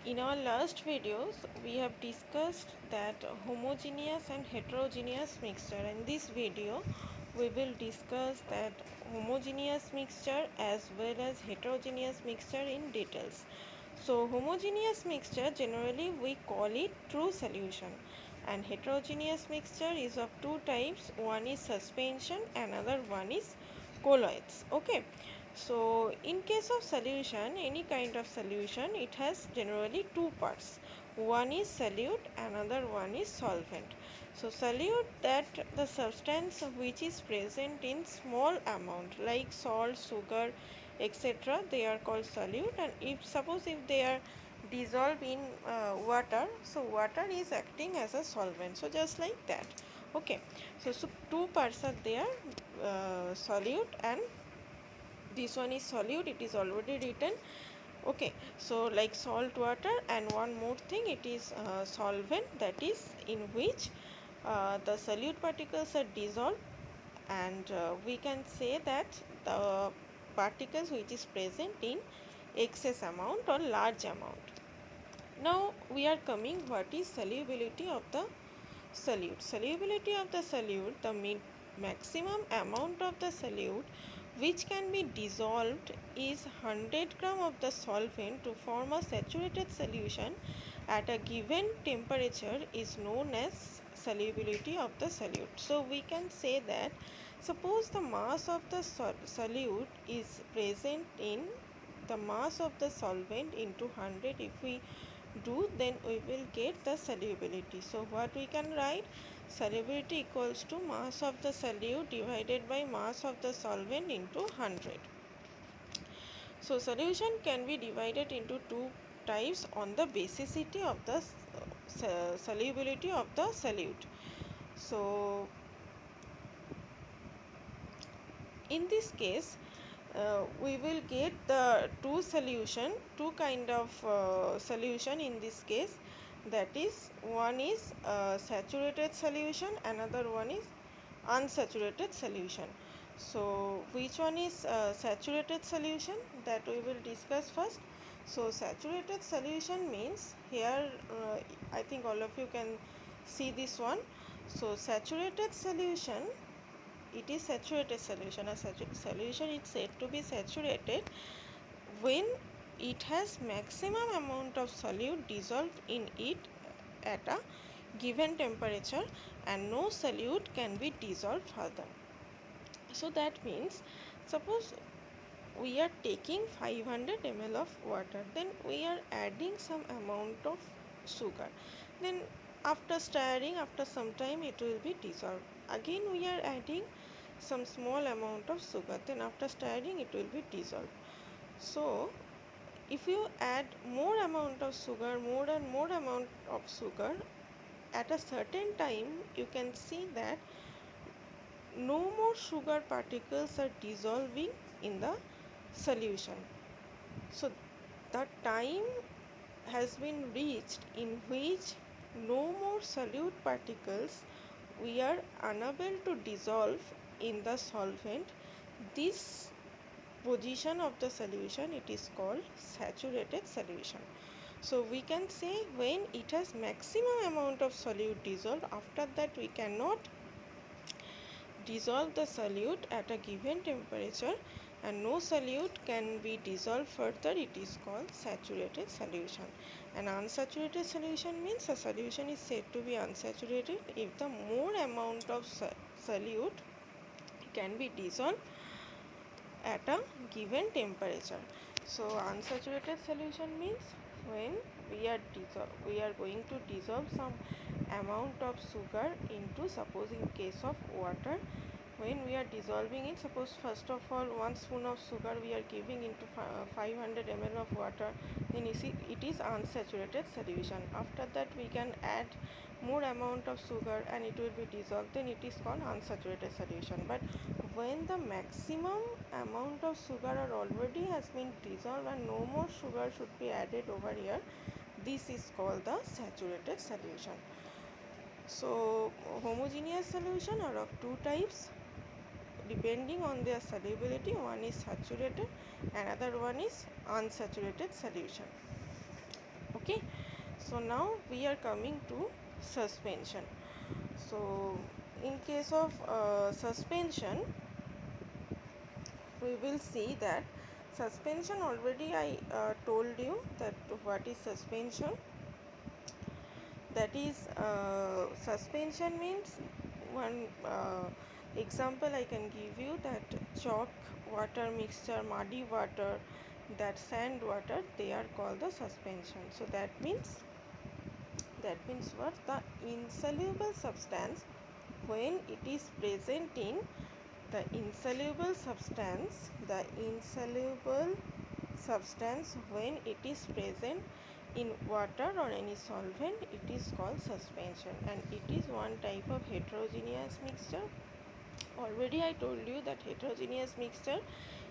In our last videos, we have discussed that homogeneous and heterogeneous mixture. In this video, we will discuss that homogeneous mixture as well as heterogeneous mixture in details. So, homogeneous mixture generally we call it true solution, and heterogeneous mixture is of two types. One is suspension, another one is colloids. Okay. So, in case of solution, any kind of solution, it has generally two parts. One is solute, another one is solvent. So, solute, that the substance which is present in small amount like salt, sugar, etc. they are called solute, and if they are dissolved in water, so water is acting as a solvent. So, just like that. Okay. So two parts are there, solute and this one is solute, it is already written. Okay, so like salt water, and one more thing, it is solvent, that is in which the solute particles are dissolved, and we can say that the particles which is present in excess amount or large amount. Now we are coming what is solubility of the solute. Solubility of the solute, the maximum amount of the solute which can be dissolved is 100 gram of the solvent to form a saturated solution at a given temperature is known as solubility of the solute. So we can say that suppose the mass of the solute is present in the mass of the solvent into 100, if we do, then we will get the solubility. So what we can write, solubility equals to mass of the solute divided by mass of the solvent into 100. So solution can be divided into two types on the basicity of the solubility of the solute. So in this case, we will get the two kind of solution in this case, that is one is saturated solution, another one is unsaturated solution. So which one is saturated solution, that we will discuss first. So saturated solution means here, I think all of you can see this one. So saturated solution, it is saturated solution. A solution is said to be saturated when it has maximum amount of solute dissolved in it at a given temperature and no solute can be dissolved further. So that means, suppose we are taking 500 ml of water, then we are adding some amount of sugar, then after stirring, after some time it will be dissolved. Again we are adding some small amount of sugar, then after stirring it will be dissolved. So if you add more amount of sugar, more and more amount of sugar, at a certain time you can see that no more sugar particles are dissolving in the solution. So the time has been reached in which no more solute particles we are unable to dissolve in the solvent. This position of the solution, it is called saturated solution. So we can say when it has maximum amount of solute dissolved, after that we cannot dissolve the solute at a given temperature and no solute can be dissolved further, it is called saturated solution. An unsaturated solution means a solution is said to be unsaturated if the more amount of solute can be dissolved at a given temperature. So unsaturated solution means when we are going to dissolve some amount of sugar into, suppose in case of water, when we are dissolving it, suppose first of all 1 spoon of sugar we are giving into 500 ml of water, then you see it is unsaturated solution. After that we can add more amount of sugar and it will be dissolved, then it is called unsaturated solution. But when the maximum amount of sugar are already has been dissolved and no more sugar should be added over here, this is called the saturated solution. So homogeneous solution are of two types depending on their solubility. One is saturated, another one is unsaturated solution. Okay, so now we are coming to suspension. So in case of suspension, we will see that suspension, already I told you that what is suspension. That is, suspension means one example I can give you, that chalk water mixture, muddy water, that sand water, they are called the suspension. So that means what, the insoluble substance when it is present in the insoluble substance when it is present in water or any solvent, it is called suspension, and it is one type of heterogeneous mixture. Already I told you that heterogeneous mixture,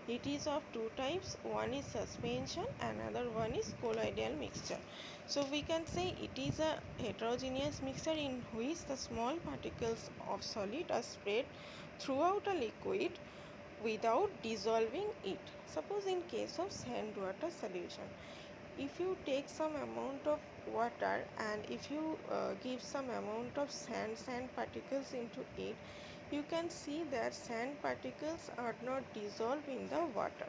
it is of two types. One is suspension, another one is colloidal mixture. So we can say it is a heterogeneous mixture in which the small particles of solid are spread throughout a liquid without dissolving it. Suppose in case of sand water solution, if you take some amount of water and if you give some amount of sand particles into it, you can see that sand particles are not dissolved in the water.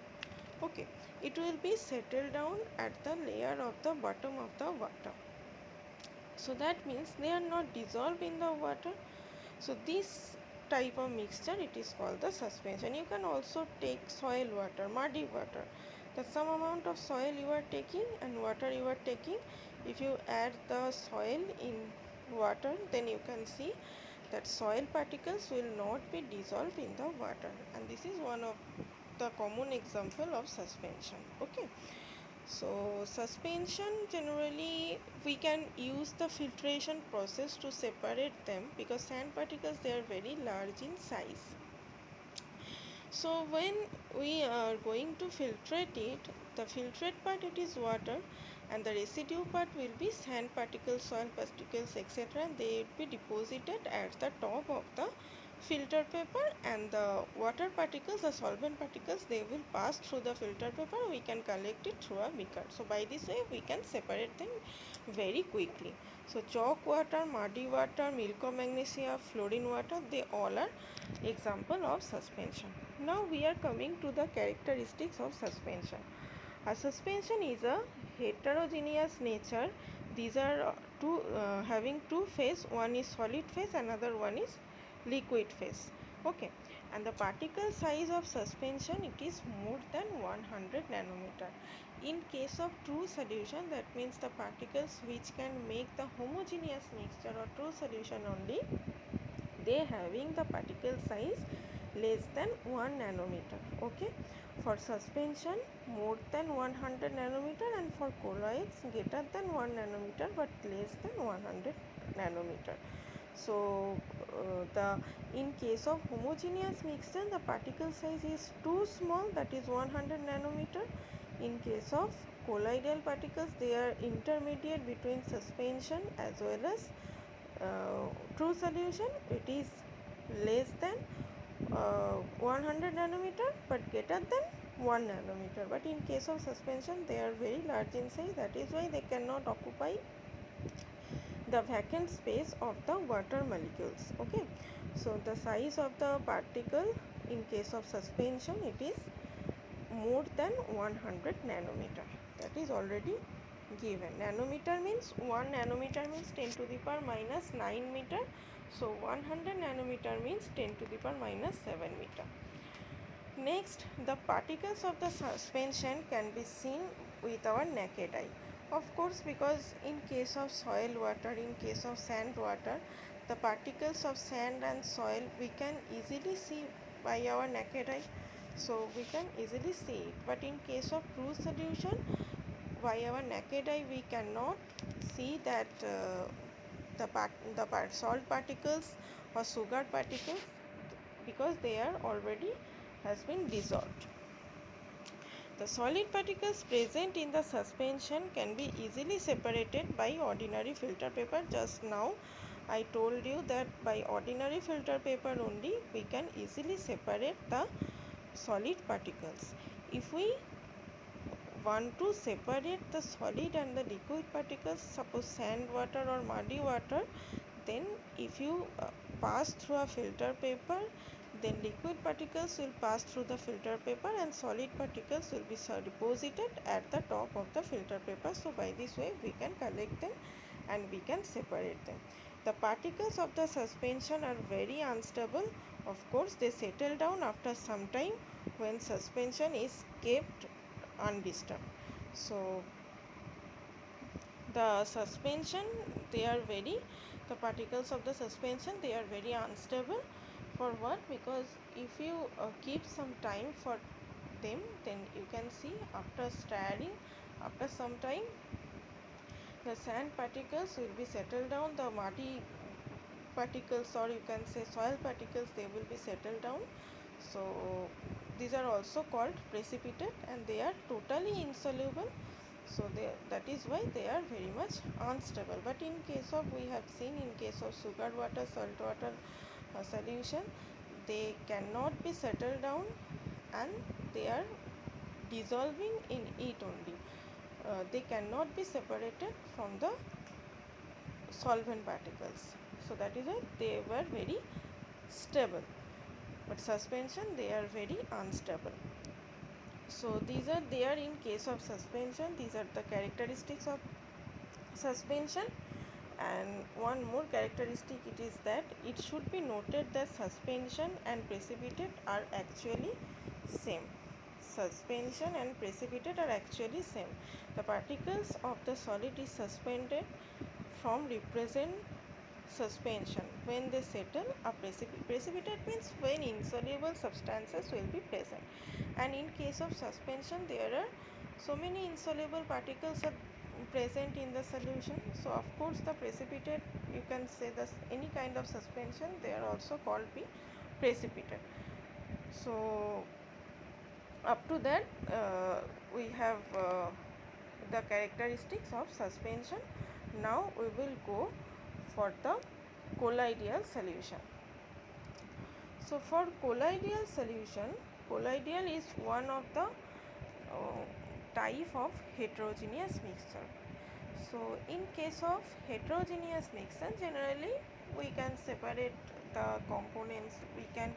Okay, it will be settled down at the layer of the bottom of the water. So that means they are not dissolved in the water. So this type of mixture, it is called the suspension. You can also take soil water, muddy water. The some amount of soil you are taking and water you are taking. If you add the soil in water, then you can see that soil particles will not be dissolved in the water, and this is one of the common example of suspension. Okay, so suspension, generally we can use the filtration process to separate them, because sand particles, they are very large in size. So when we are going to filtrate it, the filtrate part, it is water, and the residue part will be sand particles, soil particles, etc. They will be deposited at the top of the filter paper, and the water particles, the solvent particles, they will pass through the filter paper. We can collect it through a beaker. So by this way we can separate them very quickly. So chalk water, muddy water, milk of magnesia, fluorine water, they all are example of suspension. Now we are coming to the characteristics of suspension. A suspension is a heterogeneous nature. These are having two phase. One is solid phase, another one is liquid phase. Okay, and the particle size of suspension, it is more than 100 nanometer. In case of true solution, that means the particles which can make the homogeneous mixture or true solution only, they having the particle size less than 1 nanometer. Okay, for suspension more than 100 nanometer, and for colloids greater than 1 nanometer but less than 100 nanometer. So the in case of homogeneous mixture, the particle size is too small, that is 100 nanometer. In case of colloidal particles, they are intermediate between suspension as well as true solution. It is less than 100 nanometer but greater than 1 nanometer. But in case of suspension, they are very large in size. That is why they cannot occupy the vacant space of the water molecules. Okay, so the size of the particle in case of suspension, it is more than 100 nanometer. That is already given. Nanometer means 1 nanometer means 10 to the power minus 9 meter. So 100 nanometer means 10 to the power minus 7 meter. Next, the particles of the suspension can be seen with our naked eye. Of course, because in case of soil water, in case of sand water, the particles of sand and soil we can easily see by our naked eye. So we can easily see it. But in case of true solution, by our naked eye we cannot see that salt particles or sugar particles, because they are already has been dissolved. The solid particles present in the suspension can be easily separated by ordinary filter paper. Just now I told you that by ordinary filter paper only we can easily separate the solid particles. If we want to separate the solid and the liquid particles, suppose sand water or muddy water, then if you pass through a filter paper, then liquid particles will pass through the filter paper and solid particles will be deposited at the top of the filter paper. So by this way we can collect them and we can separate them. The particles of the suspension are very unstable. Of course, they settle down after some time when suspension is kept undisturbed. So the suspension, the particles of the suspension, they are very unstable. For what? Because if you keep some time for them, then you can see after stirring, after some time, the sand particles will be settled down, the muddy particles, or you can say soil particles, they will be settled down. So these are also called precipitate and they are totally insoluble. So that is why they are very much unstable. But in case of, we have seen in case of sugar water, salt water solution, they cannot be settled down and they are dissolving in it only. They cannot be separated from the solvent particles. So that is why they were very stable. But suspension, they are very unstable. So these are there in case of suspension. These are the characteristics of suspension. And one more characteristic, it is that it should be noted that suspension and precipitate are actually same. Suspension and precipitate are actually same. The particles of the solid is suspended from represent suspension. When they settle, a precipitate means when insoluble substances will be present. And in case of suspension, there are so many insoluble particles are present in the solution. So of course the precipitate, you can say that any kind of suspension, they are also called precipitate. So up to that we have the characteristics of suspension. Now we will go for the colloidal solution. So for colloidal solution, colloidal is one of the type of heterogeneous mixture. So in case of heterogeneous mixture, generally we can separate the components, we can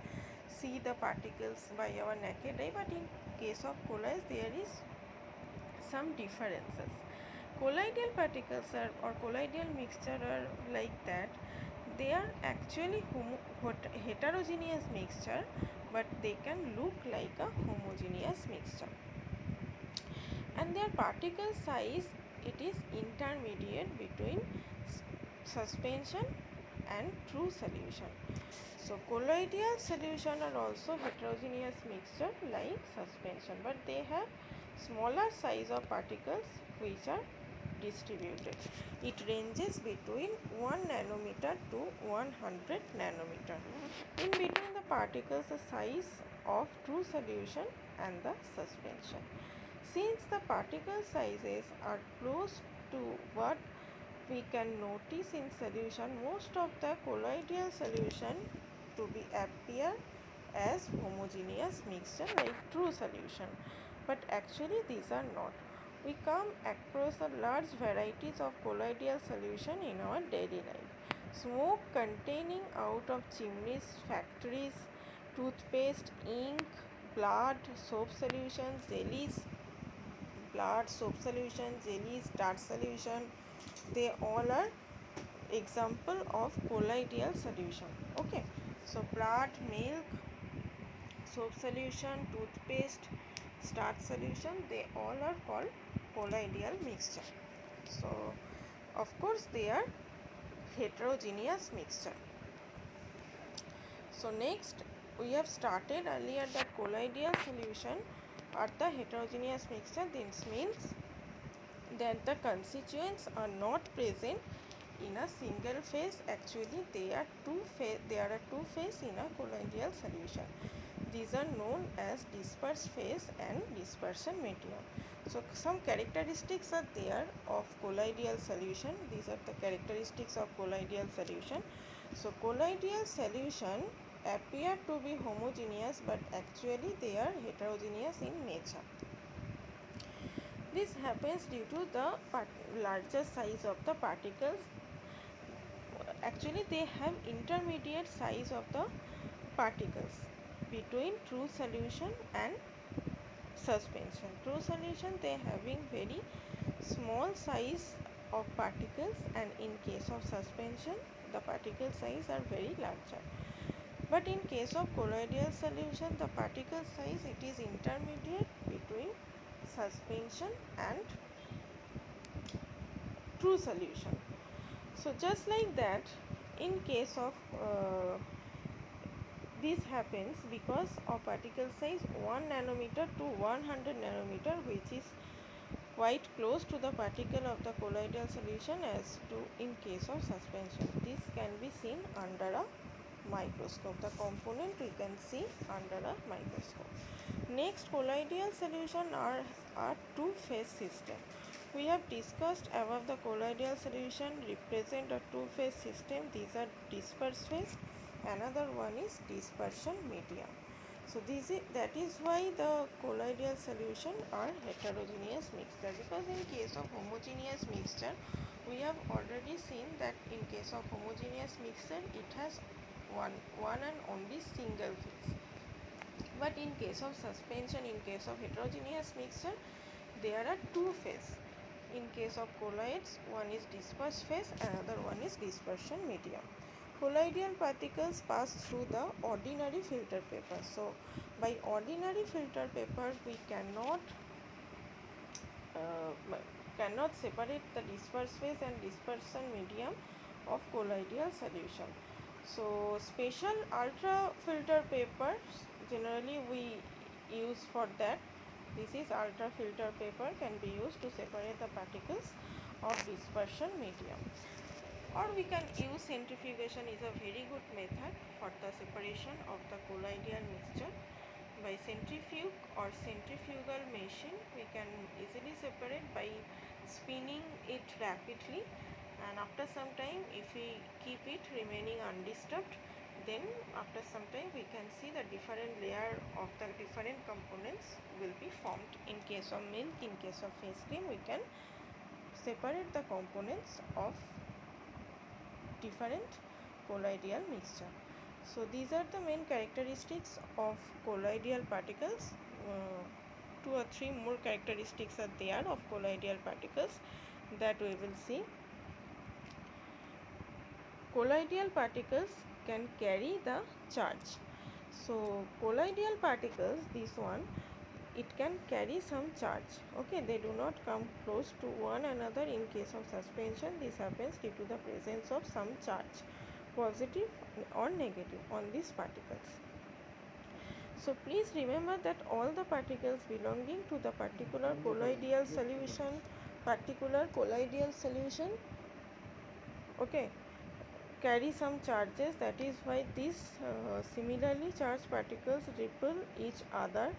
see the particles by our naked eye, but in case of colloids there is some differences. Colloidal particles are, or colloidal mixture are like that, they are actually heterogeneous mixture, but they can look like a homogeneous mixture. And their particle size, it is intermediate between suspension and true solution. So colloidal solution are also heterogeneous mixture like suspension, but they have smaller size of particles which are distributed. It ranges between 1 nanometer to 100 nanometer. In between the particles, the size of true solution and the suspension. Since the particle sizes are close to what we can notice in solution, most of the colloidal solution to be appear as homogeneous mixture like true solution, but actually these are not. We come across a large varieties of colloidal solution in our daily life. Smoke containing out of chimneys, factories, toothpaste, ink, blood, soap solutions, jellies, blood, soap solution, jellies, tart solution, they all are example of colloidal solution. Okay, so blood, milk, soap solution, toothpaste, starch solution, they all are called colloidal mixture. So of course they are heterogeneous mixture. So next, we have started earlier that colloidal solution are the heterogeneous mixture. This means that the constituents are not present in a single phase. Actually there are two phase in a colloidal solution. These are known as dispersed phase and dispersion medium. So some characteristics are there of colloidal solution. These are the characteristics of colloidal solution. So colloidal solution appear to be homogeneous, but actually they are heterogeneous in nature. This happens due to the larger size of the particles. Actually, they have intermediate size of the particles between true solution and suspension. True solution, they having very small size of particles, and in case of suspension the particle size are very larger. But in case of colloidal solution, the particle size, it is intermediate between suspension and true solution. So just like that, in case of this happens because of particle size 1 nanometer to 100 nanometer, which is quite close to the particle of the colloidal solution as to in case of suspension. This can be seen under a microscope. The component we can see under a microscope. Next, colloidal solution are a two-phase system. We have discussed above the colloidal solution represent a two-phase system. These are disperse phase. Another one is dispersion medium. So that is why the colloidal solution are heterogeneous mixture, because in case of homogeneous mixture we have already seen that in case of homogeneous mixture it has one and only single phase. But in case of suspension, in case of heterogeneous mixture, there are two phase. In case of colloids, one is disperse phase, another one is dispersion medium. Colloidal particles pass through the ordinary filter paper. So by ordinary filter paper we cannot separate the disperse phase and dispersion medium of colloidal solution. So special ultra filter papers generally we use for that. This is ultra filter paper, can be used to separate the particles of dispersion medium. Or we can use centrifugation, is a very good method for the separation of the colloidal mixture. By centrifuge or centrifugal machine we can easily separate by spinning it rapidly, and after some time if we keep it remaining undisturbed, then after some time we can see the different layer of the different components will be formed. In case of milk, in case of face cream, we can separate the components of different colloidal mixture. So these are the main characteristics of colloidal particles. Two or three more characteristics are there of colloidal particles that we will see. Colloidal particles can carry the charge. So colloidal particles, this one, it can carry some charge. Okay, they do not come close to one another. In case of suspension, this happens due to the presence of some charge, positive or negative, on these particles. So please remember that all the particles belonging to the particular colloidal solution, okay, carry some charges. That is why these similarly charged particles repel each other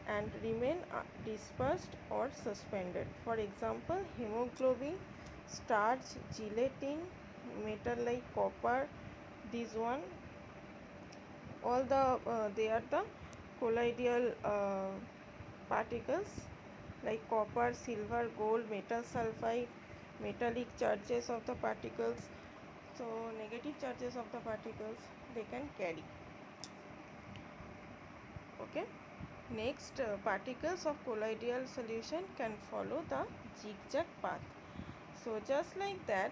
and remain dispersed or suspended. For example, hemoglobin, starch, gelatin, metal like copper, these one, all they are the colloidal particles like copper, silver, gold, metal sulfide, metallic charges of the particles. So negative charges of the particles they can carry. Okay. Next, particles of colloidal solution can follow the zigzag path. So just like that,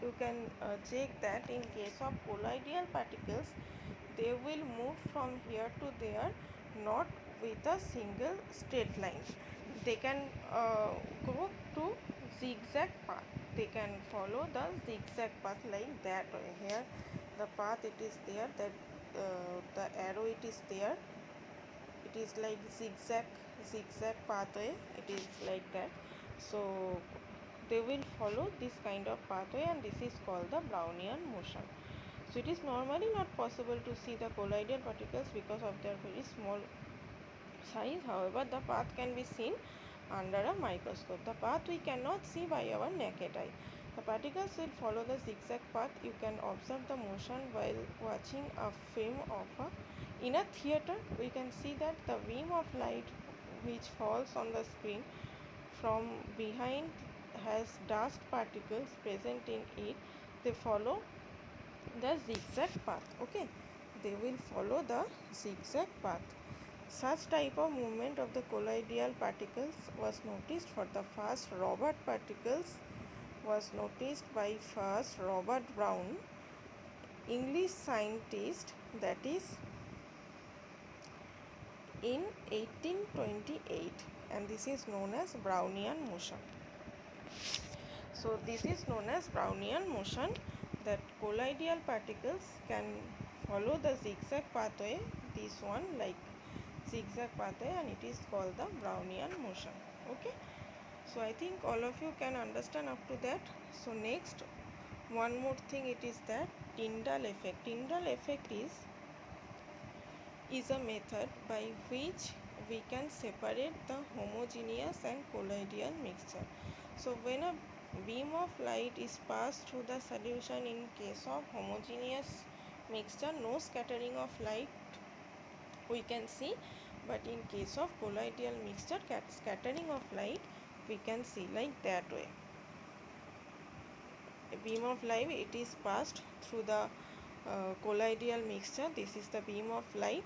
you can check that in case of colloidal particles, they will move from here to there, not with a single straight line. They can go to zigzag path. They can follow the zigzag path like that. Here the path it is there, that the arrow it is there, it is like zigzag pathway, it is like that. So they will follow this kind of pathway, and this is called the Brownian motion. So it is normally not possible to see the colloidal particles because of their very small size. However, the path can be seen under a microscope. The path we cannot see by our naked eye. The particles will follow the zigzag path. You can observe the motion while watching a film of a. In a theater, we can see that the beam of light which falls on the screen from behind has dust particles present in it, they follow the zigzag path. Okay, they will follow the zigzag path. Such type of movement of the colloidal particles was noticed for the first Robert particles was noticed by first Robert Brown, English scientist, that is in 1828, and this is known as Brownian motion. So this is known as Brownian motion, that colloidal particles can follow the zigzag pathway, this one like zigzag pathway, and it is called the Brownian motion. Okay, so I think all of you can understand up to that. So next, one more thing, it is that Tyndall effect. Tyndall effect is a method by which we can separate the homogeneous and colloidal mixture. So when a beam of light is passed through the solution, in case of homogeneous mixture no scattering of light we can see, but in case of colloidal mixture scattering of light we can see like that way. A beam of light, it is passed through the colloidal mixture, this is the beam of light,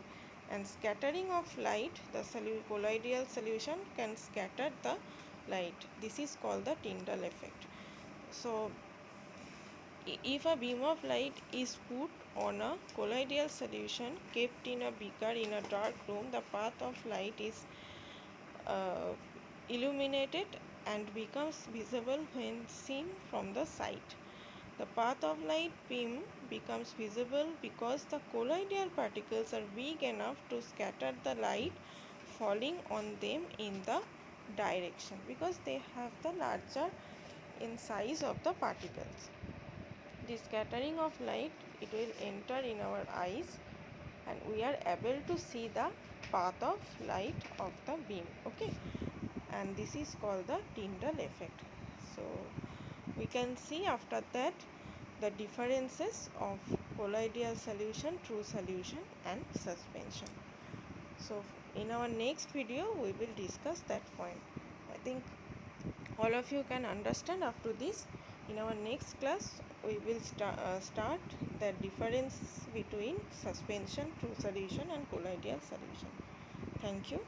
and scattering of light, the colloidal solution can scatter the light, this is called the Tyndall effect. So if a beam of light is put on a colloidal solution kept in a beaker in a dark room, the path of light is uh, illuminated and becomes visible when seen from the side. The path of light beam becomes visible because the colloidal particles are big enough to scatter the light falling on them in the direction, because they have the larger in size of the particles. The scattering of light, it will enter in our eyes and we are able to see the path of light of the beam. Okay, and this is called the Tyndall effect. So we can see after that the differences of colloidal solution, true solution and suspension. So in our next video we will discuss that point. I think all of you can understand up to this. In our next class we will start the difference between suspension, true solution and colloidal solution. Thank you.